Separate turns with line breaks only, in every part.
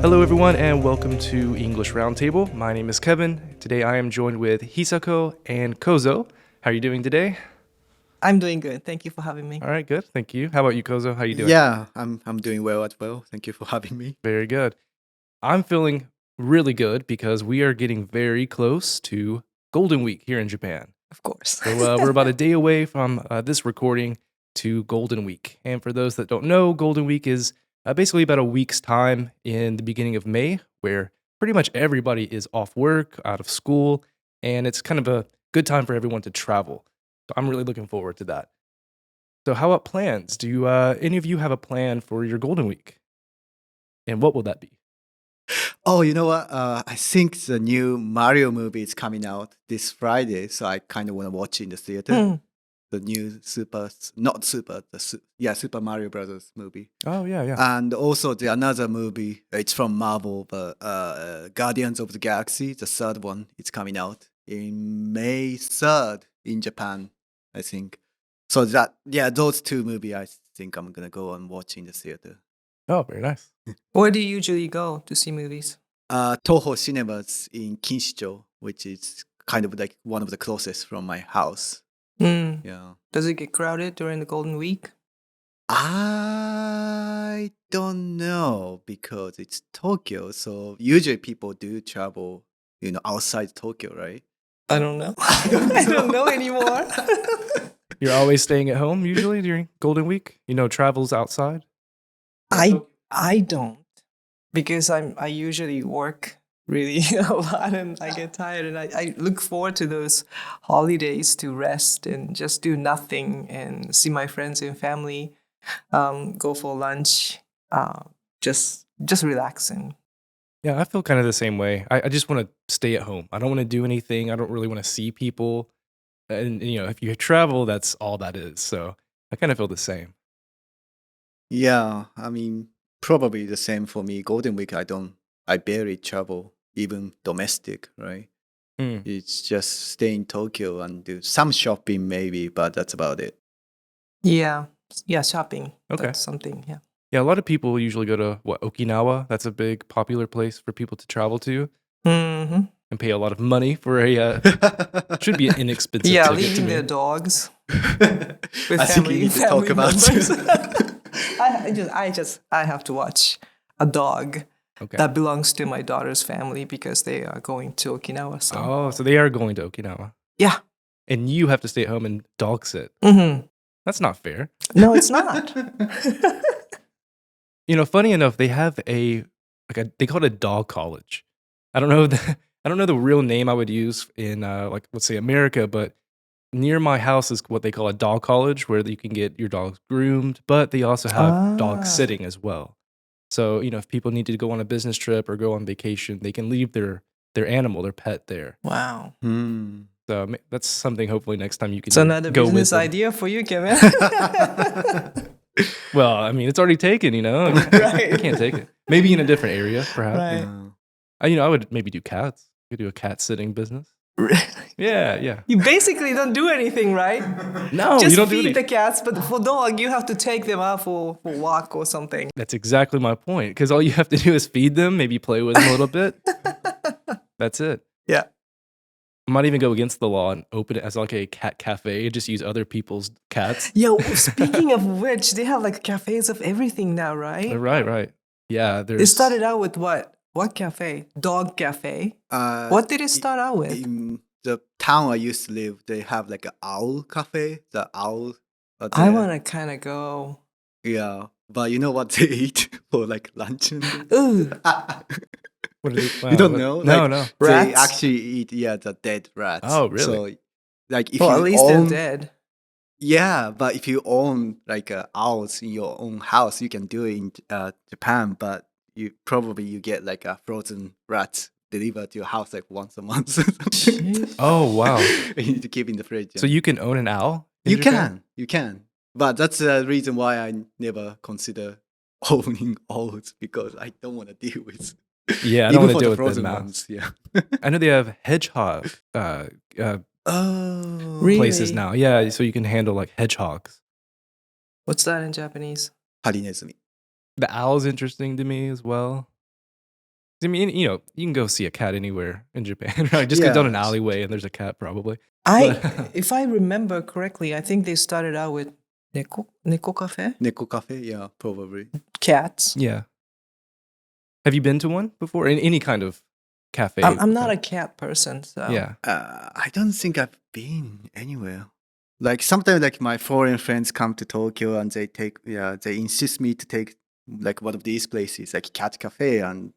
Hello, everyone, and welcome to English Roundtable. My name is Kevin. Today, I am joined with Hisako and Kozo. How are you doing today?
I'm doing good. Thank you for having me.
All right, good. Thank you. How about you, Kozo? How are you doing?
Yeah, I'm doing well as well. Thank you for having me.
Very good. I'm feeling really good because we are getting very close to Golden Week here in Japan.
Of course.
So we're about a day away from this recording to Golden Week. And for those that don't know, Golden Week is basically about a week's time in the beginning of May, where pretty much everybody is off work, out of school, and it's kind of a good time for everyone to travel. So I'm really looking forward to that. So how about plans? Do any of you have a plan for your Golden Week? And what will that be?
Oh, you know what? I think the new Mario movie is coming out this Friday, so I kind of want to watch it in the theater. The new Super Mario Brothers movie.
Oh, yeah.
And also the another movie, it's from Marvel, but Guardians of the Galaxy, the third one, it's coming out in May 3rd in Japan, I think. So those two movies I think I'm going to go and watch in the theater.
Oh, very nice.
Where do you usually go to see movies?
Toho Cinemas in Kinshicho, which is kind of like one of the closest from my house. Yeah.
Does it get crowded during the Golden Week?
I don't know because it's Tokyo, so usually people do travel, outside Tokyo, right?
I don't know. I don't know anymore.
You're always staying at home usually during Golden Week? Travels outside?
I don't, because I usually work really a lot and I get tired, and I look forward to those holidays to rest and just do nothing and see my friends and family, go for lunch, just relaxing.
Yeah, I feel kind of the same way. I just want to stay at home. I don't want to do anything. I don't really want to see people. And, if you travel, that's all that is. So I kind of feel the same.
Yeah, I mean, probably the same for me. Golden Week, I barely travel, even domestic, right? It's just stay in Tokyo and do some shopping maybe, but that's about it.
Yeah, shopping.
Okay.
That's something, yeah.
Yeah, a lot of people usually go to, Okinawa? That's a big popular place for people to travel to
Mm-hmm.
and pay a lot of money for a, should be an inexpensive
Yeah,
ticket to
leaving
me.
their dogs with
I think you need to talk about
members. I have to watch a dog
Okay.
that belongs to my daughter's family because they are going to Okinawa. So
Oh, so they are going to Okinawa.
yeah.
And you have to stay at home and dog sit.
Mm-hmm.
That's not fair.
No, it's not.
Funny enough, they have they call it a dog college. I don't know the real name I would use in let's say America, but near my house is what they call a dog college, where you can get your dogs groomed, but they also have dog sitting as well. So, if people need to go on a business trip or go on vacation, they can leave their animal, their pet there.
Wow.
So that's something hopefully next time you can
It's another
go with
business
them.
idea for you, Kevin.
Well, I mean, it's already taken,
Right.
I can't take it. Maybe in a different area, perhaps.
Right.
I would maybe do cats. I could do a cat sitting business.
Really?
Yeah.
You basically don't do anything, right?
No,
Just
you don't do
feed
anything.
the cats, but for dog, you have to take them out for a walk or something.
That's exactly my point. Because all you have to do is feed them, maybe play with them a little bit. That's it.
Yeah.
I might even go against the law and open it as like a cat cafe and just use other people's cats.
Yo, speaking of which, they have like cafes of everything now, right?
Right. Yeah,
It started out with what? What cafe? Dog cafe. What did it start out with?
In the town I used to live, they have like an owl cafe. The owl.
I want to kind of go.
Yeah, but you know what they eat for like lunch?
Ooh,
What are they,
You don't know?
No,
Like,
no.
They
rats?
actually eat the dead rats.
Oh, really?
So, like, if
Well,
you
at least
own,
they're dead.
yeah, but if you own like owls in your own house, you can do it in Japan. But you get like a frozen rat delivered to your house like once a month.
Jeez.
Oh, wow.
You need to keep in the fridge.
So you can own an owl? in
You
Japan?
can. But that's the reason why I never consider owning owls, because I don't want to deal with.
Yeah, I don't want
Even
to
for
deal
the
with the
frozen
mouse.
ones, yeah.
I know they have hedgehog
Oh,
Really?
places now. Yeah, so you can handle like hedgehogs.
What's that in Japanese?
ハリネズミ.
The owl's interesting to me as well. I mean, you know, you can go see a cat anywhere in Japan, right? Just go down an alleyway and there's a cat probably.
If I remember correctly, I think they started out with neko cafe,
Neko cafe, yeah, probably.
cats.
Yeah. Have you been to one before? In any kind of cafe?
I'm not a cat person, so
Yeah.
I don't think I've been anywhere. Like sometimes, like my foreign friends come to Tokyo and they insist me to take like one of these places, like cat cafe, and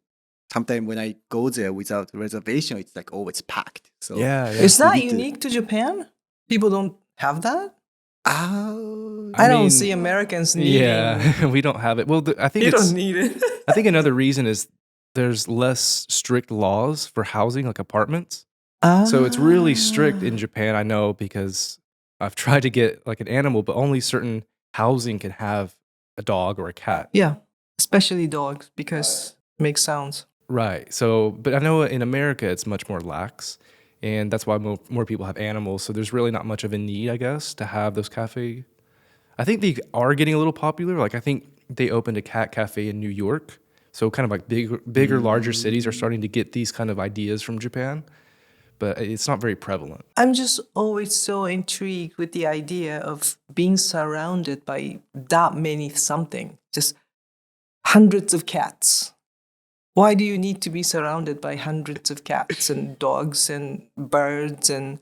sometimes when I go there without reservation, it's like, oh, it's packed. So
Yeah.
Is
You
that
need to-
unique to Japan? People don't have that.
I
I don't
mean,
see Americans needing.
Yeah, we don't have it. Well, I think
You
it's.
don't need it.
I think another reason is there's less strict laws for housing, like apartments. So it's really strict in Japan. I know because I've tried to get like an animal, but only certain housing can have a dog or a cat.
Yeah, especially dogs because it makes sounds.
Right. So, but I know in America it's much more lax, and that's why more people have animals. So there's really not much of a need, I guess, to have those cafe. I think they are getting a little popular. Like I think they opened a cat cafe in New York. So kind of like bigger, larger cities are starting to get these kind of ideas from Japan, but it's not very prevalent.
I'm just always so intrigued with the idea of being surrounded by that many something, just hundreds of cats. Why do you need to be surrounded by hundreds of cats and dogs and birds? And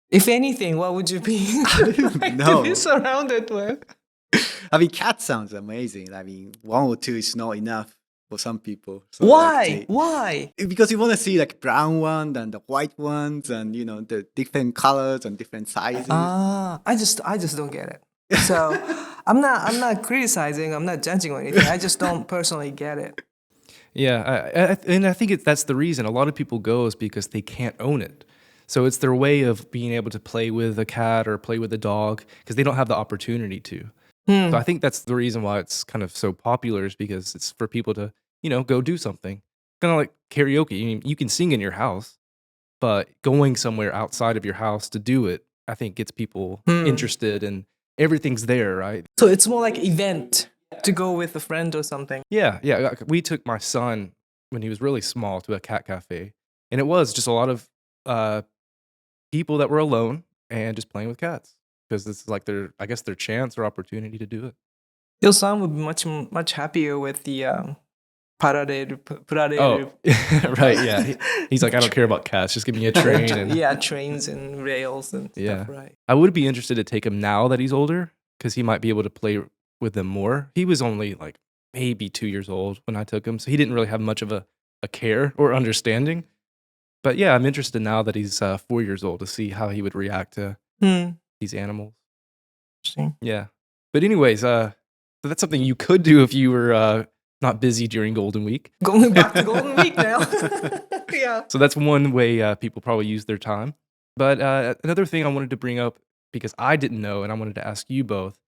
if anything, what would you be like
know.
to be surrounded with?
I mean, cat sounds amazing. I mean, one or two is not enough for some people. So
Why? Why?
Because you want to see like brown ones and the white ones, and you know the different colors and different sizes.
I just don't get it. So I'm not criticizing. I'm not judging or anything. I just don't personally get it.
Yeah, and I think that's the reason a lot of people go is because they can't own it. So it's their way of being able to play with a cat or play with a dog because they don't have the opportunity to. So I think that's the reason why it's kind of so popular is because it's for people to, you know, go do something. Kind of like karaoke. I mean, you can sing in your house, but going somewhere outside of your house to do it, I think gets people interested and everything's there, right?
So it's more like event to go with a friend or something.
Yeah. We took my son when he was really small to a cat cafe, and it was just a lot of people that were alone and just playing with cats because this is like their chance or opportunity to do it.
Your son would be much happier with the parade.
Oh, right, yeah. He's like, I don't care about cats. Just give me a train. And
Yeah, trains and rails and
Yeah.
stuff, right?
I would be interested to take him now that he's older because he might be able to play with them more. He was only like maybe 2 years old when I took him, so he didn't really have much of a care or understanding. But yeah, I'm interested now that he's 4 years old to see how he would react to these animals.
Interesting.
Yeah. But anyways, so that's something you could do if you were not busy during Golden Week.
Going back to Golden Week now. Yeah.
So that's one way people probably use their time. But another thing I wanted to bring up because I didn't know, and I wanted to ask you both.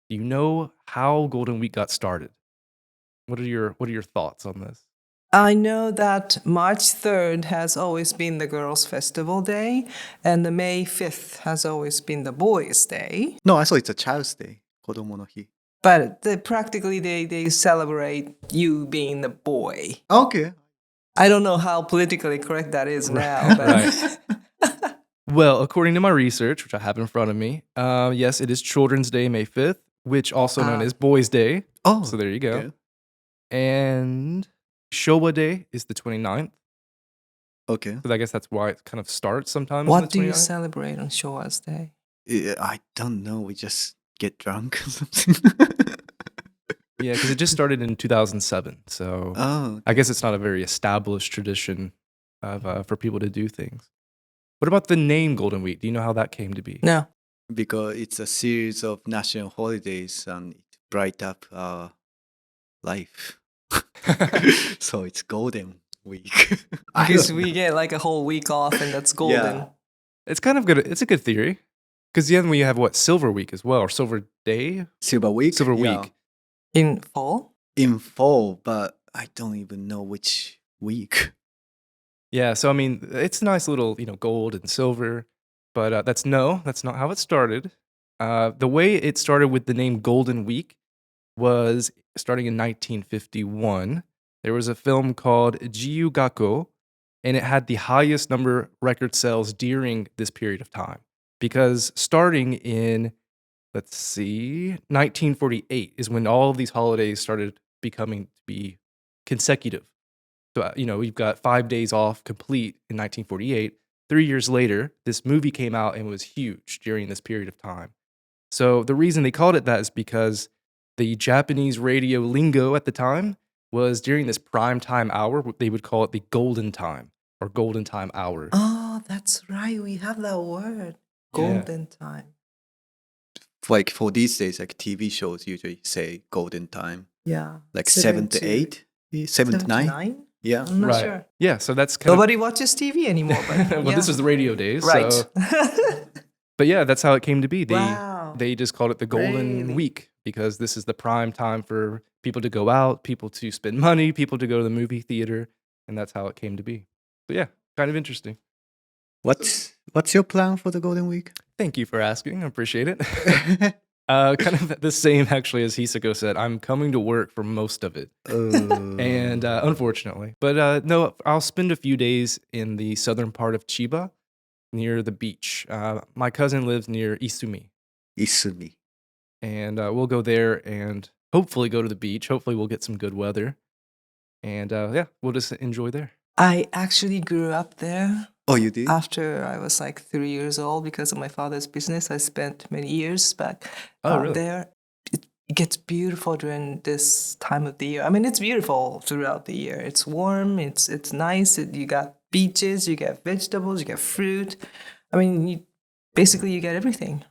Do you know how Golden Week got started? What are your thoughts on this?
I know that March 3rd has always been the Girls' Festival Day, and the May 5th has always been the Boys' Day.
No, I thought it's a Child's Day. 子供の日.
But practically they celebrate you being the boy.
Okay.
I don't know how politically correct that is now. But
Right. Well, according to my research, which I have in front of me, yes, it is Children's Day, May 5th, which also known as Boys' Day.
Oh,
So there you go.
okay.
And Showa Day is the 29th.
Okay.
So I guess that's why it kind of starts sometime. on
what
the
do you
29th.
celebrate on Showa's Day?
I don't know. We just get drunk or something.
Yeah, because it just started in 2007. So
Oh,
I guess it's not a very established tradition of for people to do things. What about the name Golden Week? Do you know how that came to be?
No.
because it's a series of national holidays and it bright up our life. So it's Golden Week. I
Because
don't
we get like a whole week off and that's golden.
Yeah.
It's kind of good. It's a good theory. Because then we have what, Silver Week as well, or Silver Day?
Silver Week.
Silver
Yeah.
Week.
In fall?
In fall, but I don't even know which week.
Yeah, so I mean, it's a nice little, gold and silver, but that's not how it started. The way it started with the name Golden Week was starting in 1951, there was a film called Jiu Gakko, and it had the highest number of record sales during this period of time. Because starting in, 1948 is when all of these holidays started becoming to be consecutive. So, we've got 5 days off complete in 1948. 3 years later, this movie came out and was huge during this period of time. So the reason they called it that is because the Japanese radio lingo at the time was during this prime time hour, they would call it the golden time or golden time hour.
Oh, that's right. We have that word. Golden time.
Like for these days, like TV shows usually say golden time.
Yeah.
Like 7 to 8, 7 to 9. Yeah.
I'm not sure.
Yeah, so that's kind
Nobody watches TV anymore. But
well, this is the radio days.
right.
So. But yeah, that's how it came to be.
Wow.
They just called it the Golden
Really?
Week because this is the prime time for people to go out, people to spend money, people to go to the movie theater, and that's how it came to be. So yeah, kind of interesting.
What's your plan for the Golden Week?
Thank you for asking. I appreciate it. Kind of the same actually as Hisako said. I'm coming to work for most of it, and unfortunately, but no, I'll spend a few days in the southern part of Chiba, near the beach. My cousin lives near Isumi,
Isumi.
and we'll go there and hopefully go to the beach. Hopefully, we'll get some good weather, and yeah, we'll just enjoy there.
I actually grew up there.
Oh, you did?
After I was like 3 years old, because of my father's business, I spent many years back
really?
there. It gets beautiful during this time of the year. I mean, it's beautiful throughout the year. It's warm. It's nice. You got beaches. You get vegetables. You get fruit. I mean, you get everything.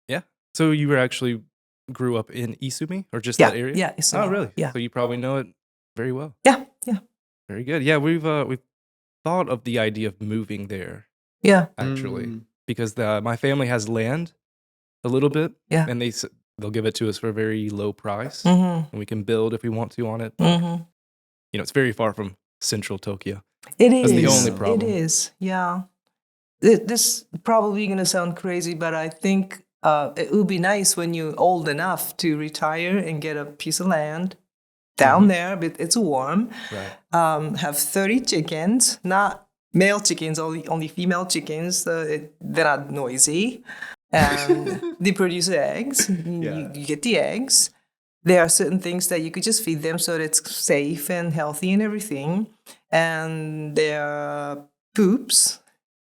Yeah. So you were actually grew up in Isumi or just
Yeah,
that area?
yeah, Isumi.
Oh, really?
Yeah.
So you probably know it very well.
Yeah.
Very good. Yeah, we've thought of the idea of moving there
Yeah.
actually because my family has land a little bit,
Yeah.
and they'll give it to us for a very low price,
Mm-hmm.
and we can build if we want to on it.
Mm-hmm.
It's very far from central Tokyo.
It is.
That's the only problem.
It is. Yeah. This probably going to sound crazy, but I think it would be nice when you're old enough to retire and get a piece of land down there, but it's warm.
Right.
Have 30 chickens, not male chickens, only female chickens. They're not noisy. And they produce eggs. You get the eggs. There are certain things that you could just feed them so that it's safe and healthy and everything. And their poops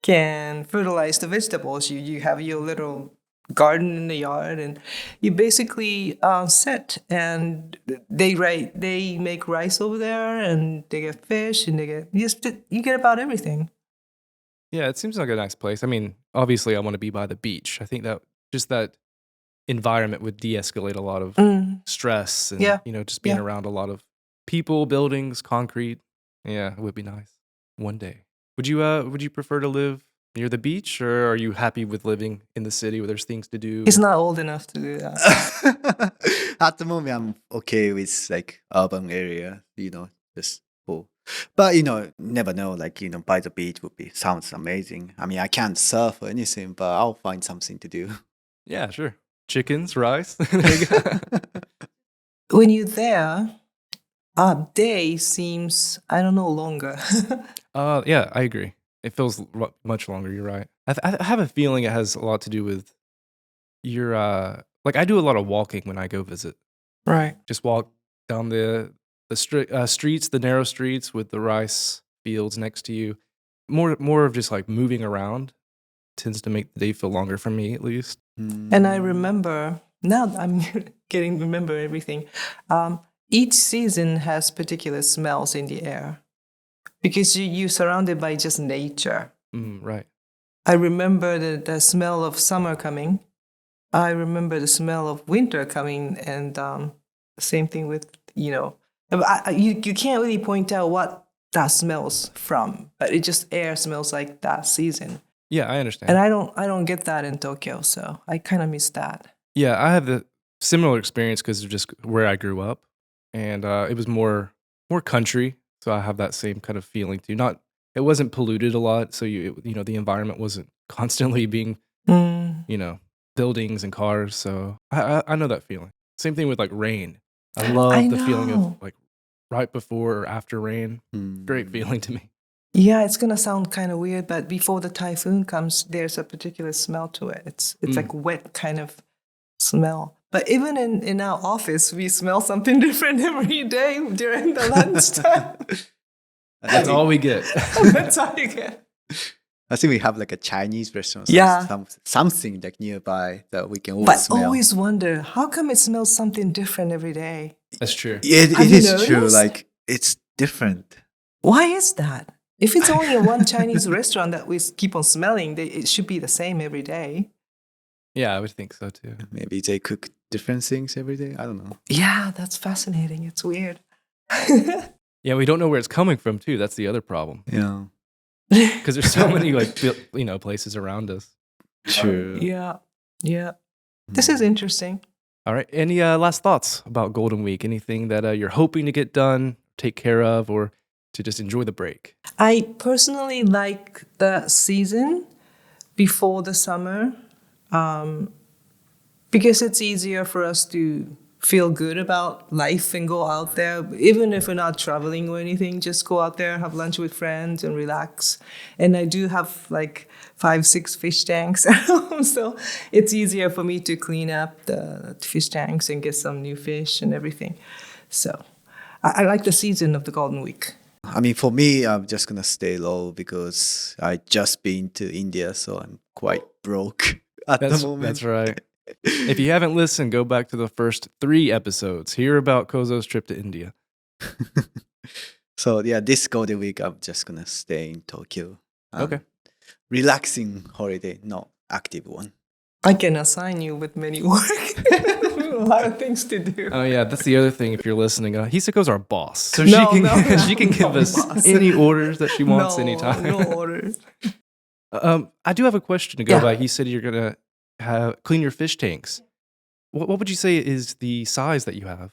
can fertilize the vegetables. You have your little garden in the yard, and you basically set, and they make rice over there, and they get fish, and you get about everything.
Yeah, it seems like a nice place. I mean, obviously, I want to be by the beach. I think that just that environment would de-escalate a lot of stress and just being around a lot of people, buildings, concrete. Yeah, it would be nice one day. Would you prefer to live near the beach, or are you happy with living in the city where there's things to do?
He's not old enough to do that.
At the moment, I'm okay with like urban area, just for. But never know. Like by the beach sounds amazing. I mean, I can't surf or anything, but I'll find something to do.
Yeah, sure. Chickens, rice. There you go.
When you're there, a day seems, I don't know, longer.
Yeah, I agree. It feels much longer. You're right. I have a feeling it has a lot to do with your like I do a lot of walking when I go visit.
Right.
Just walk down the streets, the narrow streets with the rice fields next to you. More of just like moving around tends to make the day feel longer for me, at least.
And I remember, now I'm remember everything. Each season has particular smells in the air because you're surrounded by just nature.
Right.
I remember the smell of summer coming. I remember the smell of winter coming, and same thing with, you can't really point out what that smells from, but it just air smells like that season.
Yeah, I understand.
And I don't get that in Tokyo, so I kind of miss that.
Yeah, I have the similar experience because of just where I grew up, and it was more country, so I have that same kind of feeling too. It wasn't polluted a lot, so the environment wasn't constantly being buildings and cars. So I know that feeling. Same thing with like rain. I love the feeling of like right before or after rain. Great feeling to me.
Yeah, it's gonna sound kind of weird, but before the typhoon comes, there's a particular smell to it. It's like wet kind of smell. But even in our office, we smell something different every day during the lunchtime.
That's all we get.
That's all you get.
I think we have like a Chinese restaurant, something like nearby that we can always smell.
But always wonder, how come it smells something different every day?
That's true.
Yeah, it is true. Like it's different.
Why is that? If it's only a one Chinese restaurant that we keep on smelling, it should be the same every day.
Yeah, I would think so too.
Maybe they cook different things every day. I don't know.
Yeah, that's fascinating. It's weird.
Yeah, we don't know where it's coming from too. That's the other problem.
Yeah.
Because there's so many places around us.
True.
Yeah. This is interesting.
All right. Any last thoughts about Golden Week? Anything that you're hoping to get done, take care of, or to just enjoy the break?
I personally like the season before the summer because it's easier for us to feel good about life and go out there. Even if we're not traveling or anything, just go out there, have lunch with friends and relax. And I do have like 5-6 fish tanks at home, so it's easier for me to clean up the fish tanks and get some new fish and everything. So I like the season of the Golden Week.
I mean, for me, I'm just going to stay low because I just been to India, so I'm quite broke at the moment.
That's right. If you haven't listened, go back to the first 3 episodes. Hear about Kozo's trip to India.
So yeah, this Golden Week, I'm just going to stay in Tokyo.
Okay.
Relaxing holiday, not active one.
I can assign you with many work. A lot of things to do.
Oh yeah, that's the other thing. If you're listening, Hisako's our boss, so
No,
she can give us any orders that she wants anytime.
No orders.
I do have a question to go by. He said you're gonna clean your fish tanks. What would you say is the size that you have?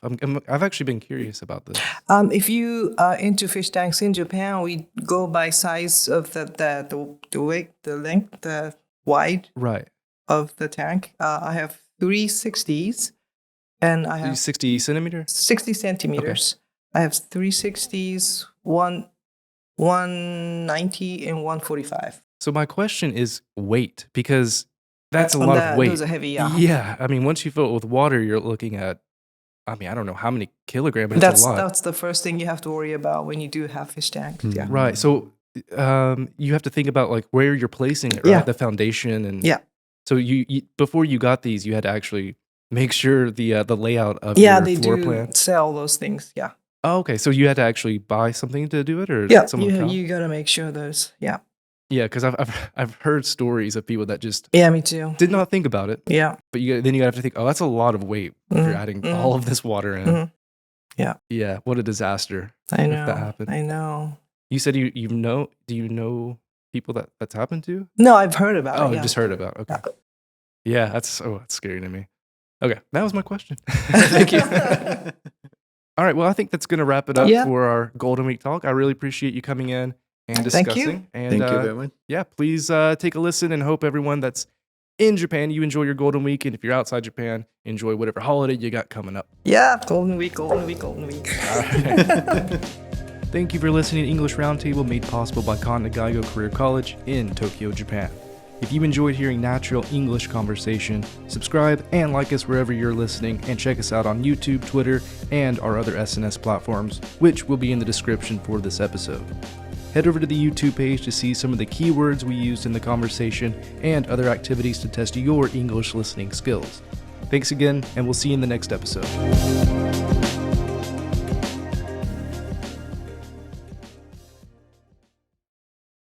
I've actually been curious about this.
If you are into fish tanks in Japan, we go by size of the weight, the length, the wide of the tank. I have 360s, and I have
60 centimeters.
60 centimeters. Okay. I have 360s, 190, and 145.
So my question is weight, because that's a lot of weight.
Those are heavy,
Yeah. I mean, once you fill it with water, you're looking at, I don't know how many kilograms, but it's a lot.
That's the first thing you have to worry about when you do have fish tanks. Yeah.
Right. So you have to think about like where you're placing it, right? Yeah. The foundation. And so you before you got these, you had to actually make sure the layout of your floor plan. Yeah, they do
sell those things, yeah.
Oh, okay. So you had to actually buy something to do it, or
you got to make sure those,
Yeah, because I've heard stories of people that just
me too
did not think about it.
Yeah,
but then you have to think, oh, that's a lot of weight if you're adding all of this water in. Yeah. What a disaster!
I know.
If that happened.
I know.
You said you know. Do you know people that's happened to?
No, I've heard about it.
Oh,
yeah.
Just heard about. Okay. Yeah, that's scary to me. Okay, that was my question. Thank you. All right, well, I think that's going to wrap it up for our Golden Week talk. I really appreciate you coming in and discussing.
Thank you.
And,
Thank you very much.
Yeah, please take a listen, and hope everyone that's in Japan, you enjoy your Golden Week. And if you're outside Japan, enjoy whatever holiday you got coming up.
Yeah, Golden Week, Golden Week, Golden Week.
All right. Thank you for listening to English Roundtable, made possible by Kanda Gaigo Career College in Tokyo, Japan. If you enjoyed hearing natural English conversation, subscribe and like us wherever you're listening, and check us out on YouTube, Twitter, and our other SNS platforms, which will be in the description for this episode. Head over to the YouTube page to see some of the keywords we used in the conversation and other activities to test your English listening skills. Thanks again, and we'll see you in the next episode.